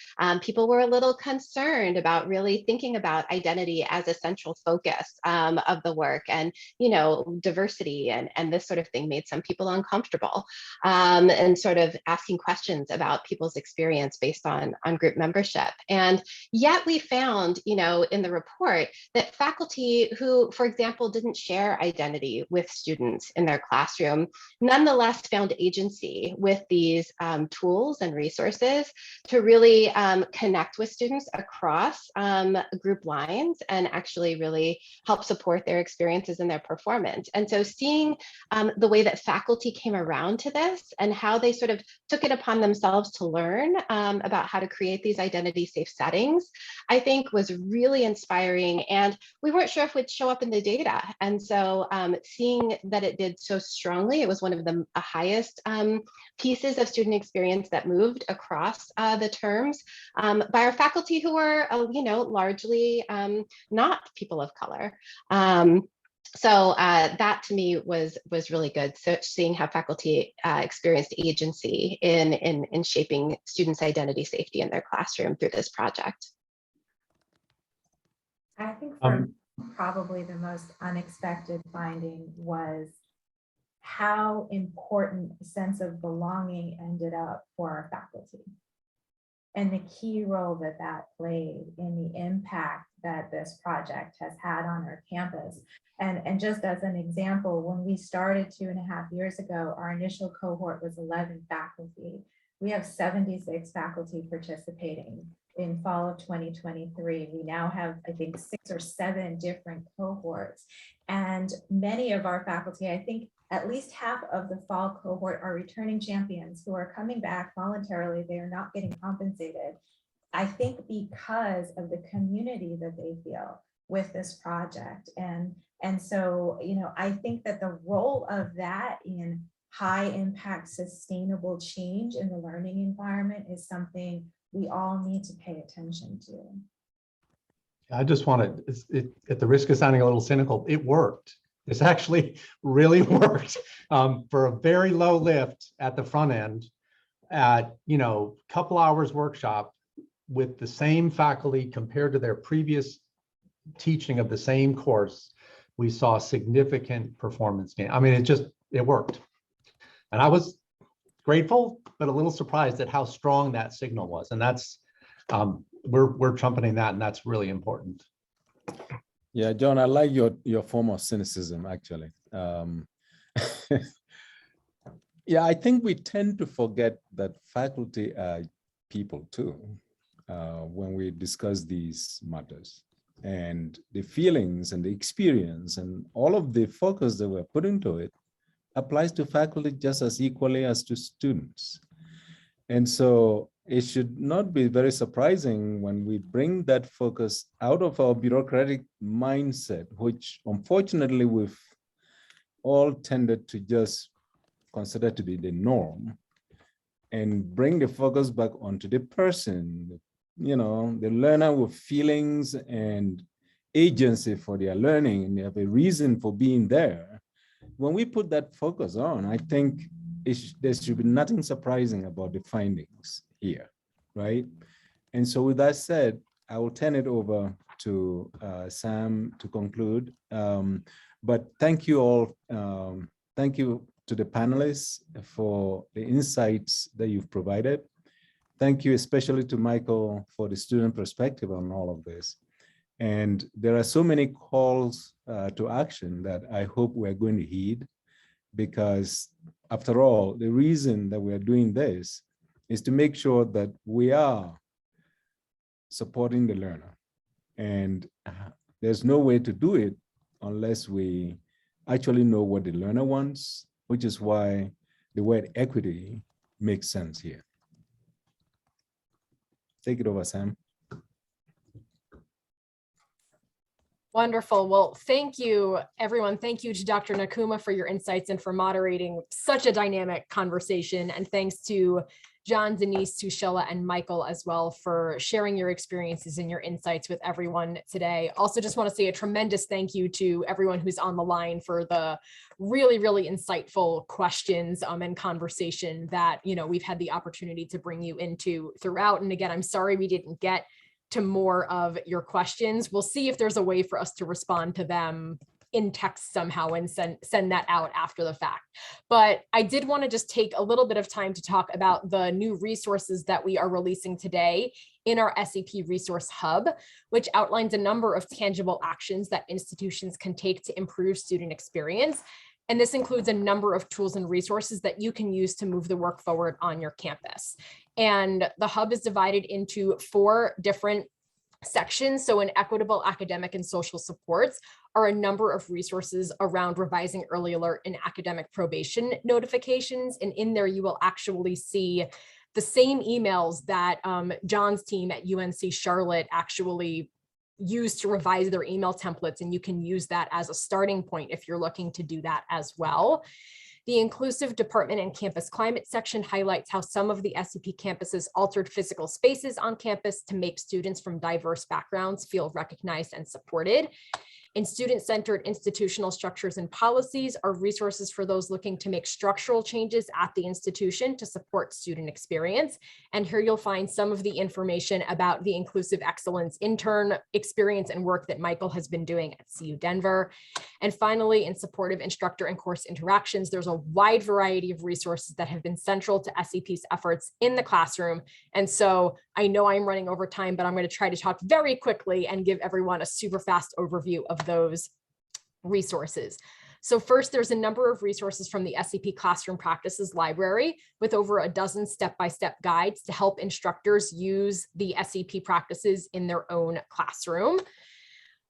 B: People were a little concerned about really thinking about identity as a central focus of the work, and you know, diversity and this sort of thing made some people uncomfortable, and sort of asking questions about people's experience based on group membership. And yet we found, you know, in the report that faculty who, for example, didn't share identity with students in their classroom, nonetheless found agency with these tools and resources to really connect with students across group lines and actually really help support their experiences and their performance. And so seeing the way that faculty came around to this and how they sort of took it upon themselves to learn about how to create these identity safe settings, I think was really inspiring. And we weren't sure if it would show up in the data. And so seeing that it did so strongly, it was one of the highest pieces of student experience that moved across the terms by our faculty who were, you know, largely not people of color. So that to me was really good. So seeing how faculty experienced agency in shaping students' identity safety in their classroom through this project.
F: I think for probably the most unexpected finding was how important a sense of belonging ended up for our faculty, and the key role that that played in the impact that this project has had on our campus. And just as an example, when we started 2.5 years ago, our initial cohort was 11 faculty. We have 76 faculty participating. In fall of 2023, we now have, I think, 6 or 7 different cohorts. And many of our faculty, I think at least half of the fall cohort, are returning champions who are coming back voluntarily. They are not getting compensated. I think because of the community that they feel with this project. And so, you know, I think that the role of that in high impact, sustainable change in the learning environment is something we all need to pay attention to.
D: I just want to, at the risk of sounding a little cynical, it worked. This actually really worked for a very low lift at the front end, at, you know, couple hours workshop with the same faculty compared to their previous teaching of the same course. We saw significant performance gain. I mean, it worked. And I was grateful, but a little surprised at how strong that signal was. And that's, we're trumpeting that, and that's really important.
C: Yeah, John, I like your form of cynicism, actually. Yeah, I think we tend to forget that faculty are people too when we discuss these matters. And the feelings and the experience and all of the focus that we're putting to it applies to faculty just as equally as to students. And so it should not be very surprising when we bring that focus out of our bureaucratic mindset, which unfortunately we've all tended to just consider to be the norm, and bring the focus back onto the person, you know, the learner with feelings and agency for their learning, and they have a reason for being there. When we put that focus on, I think there should be nothing surprising about the findings here, right? And so with that said, I will turn it over to Sam to conclude. But thank you all. Thank you to the panelists for the insights that you've provided. Thank you especially to Michael for the student perspective on all of this. And there are so many calls to action that I hope we're going to heed, because after all, the reason that we're doing this is to make sure that we are supporting the learner. And there's no way to do it unless we actually know what the learner wants, which is why the word equity makes sense here. Take it over, Sam.
A: Wonderful. Well, thank you, everyone. Thank you to Dr. Nakuma for your insights and for moderating such a dynamic conversation. And thanks to John, Denise, Sushila, and Michael as well for sharing your experiences and your insights with everyone today. Also, just want to say a tremendous thank you to everyone who's on the line for the really, really insightful questions and conversation that, you know, we've had the opportunity to bring you into throughout. And again, I'm sorry we didn't get to more of your questions. We'll see if there's a way for us to respond to them in text somehow and send that out after the fact. But I did want to just take a little bit of time to talk about the new resources that we are releasing today in our SEP Resource Hub, which outlines a number of tangible actions that institutions can take to improve student experience. And this includes a number of tools and resources that you can use to move the work forward on your campus. And the hub is divided into 4 different sections. So in equitable academic and social supports are a number of resources around revising early alert and academic probation notifications. And in there, you will actually see the same emails that John's team at UNC Charlotte actually use to revise their email templates. And you can use that as a starting point if you're looking to do that as well. The inclusive department and campus climate section highlights how some of the SCP campuses altered physical spaces on campus to make students from diverse backgrounds feel recognized and supported. In student-centered institutional structures and policies are resources for those looking to make structural changes at the institution to support student experience. And here you'll find some of the information about the Inclusive Excellence intern experience and work that Michael has been doing at CU Denver. And finally, in supportive instructor and course interactions, there's a wide variety of resources that have been central to SEP's efforts in the classroom. And so I know I'm running over time, but I'm going to try to talk very quickly and give everyone a super fast overview of those resources. So first, there's a number of resources from the SEP Classroom Practices Library with over a dozen step-by-step guides to help instructors use the SEP practices in their own classroom.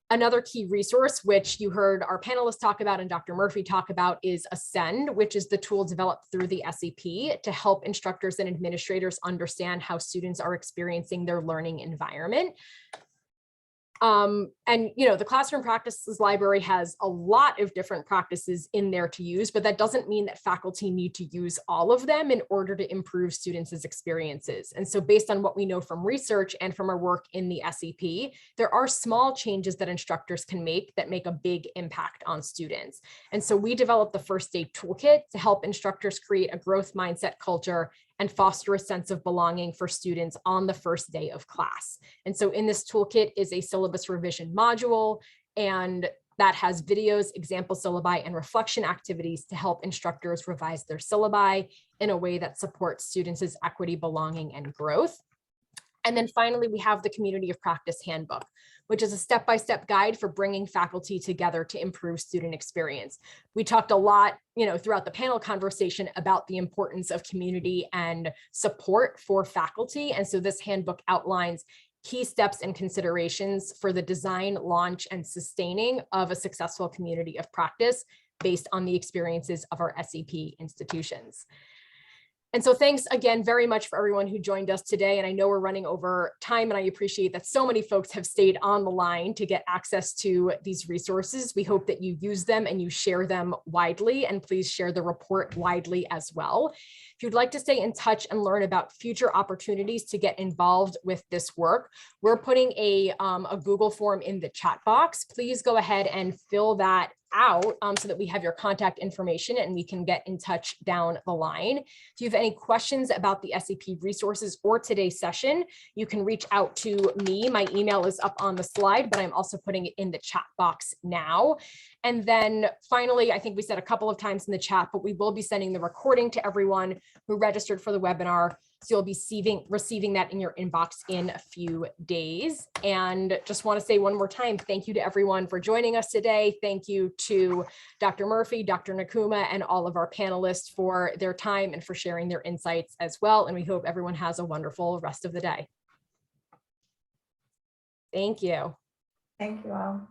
A: Another key resource, which you heard our panelists talk about and Dr. Murphy talk about, is Ascend, which is the tool developed through the SEP to help instructors and administrators understand how students are experiencing their learning environment. And the Classroom Practices Library has a lot of different practices in there to use, but that doesn't mean that faculty need to use all of them in order to improve students' experiences. And so based on what we know from research and from our work in the SEP, there are small changes that instructors can make that make a big impact on students. And so we developed the First Day Toolkit to help instructors create a growth mindset culture and foster a sense of belonging for students on the first day of class. And so in this toolkit is a syllabus revision module, and that has videos, example syllabi, and reflection activities to help instructors revise their syllabi in a way that supports students' equity, belonging, and growth. And then finally, we have the Community of Practice Handbook, which is a step-by-step guide for bringing faculty together to improve student experience. We talked a lot, throughout the panel conversation about the importance of community and support for faculty. And so this handbook outlines key steps and considerations for the design, launch, and sustaining of a successful community of practice based on the experiences of our SEP institutions. And so thanks again very much for everyone who joined us today. And I know we're running over time, and I appreciate that so many folks have stayed on the line to get access to these resources. We hope that you use them and you share them widely, and please share the report widely as well. If you'd like to stay in touch and learn about future opportunities to get involved with this work, we're putting a Google form in the chat box. Please go ahead and fill that out so that we have your contact information and we can get in touch down the line. If you have any questions about the SEP resources or today's session, you can reach out to me. My email is up on the slide, but I'm also putting it in the chat box now. And then finally, I think we said a couple of times in the chat, but we will be sending the recording to everyone who registered for the webinar. So you'll be receiving that in your inbox in a few days. And just want to say one more time, thank you to everyone for joining us today. Thank you to Dr. Murphy, Dr. Nakuma, and all of our panelists for their time and for sharing their insights as well. And we hope everyone has a wonderful rest of the day. Thank you.
F: Thank you all.